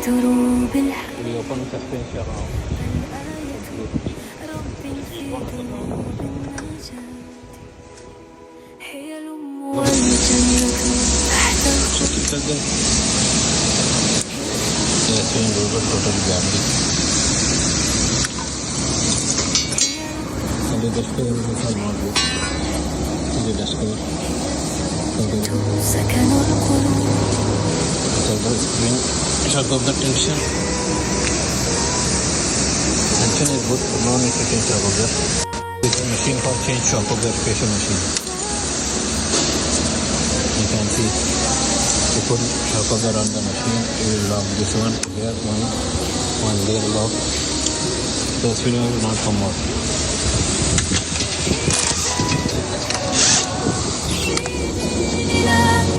دروب الحق We open suspension now. رب في دروب النجاة هي الأم والجنة تحت total gambling. And the dashboard is also not good. The dashboard. سكن القلوب So the screen shock of the tension. Tension is good. No need to change shock absorber. This is a machine for change shock absorber special machine. You can see. To put shock absorber on the machine, you will lock this one here, one there lock. The spinner will not come out.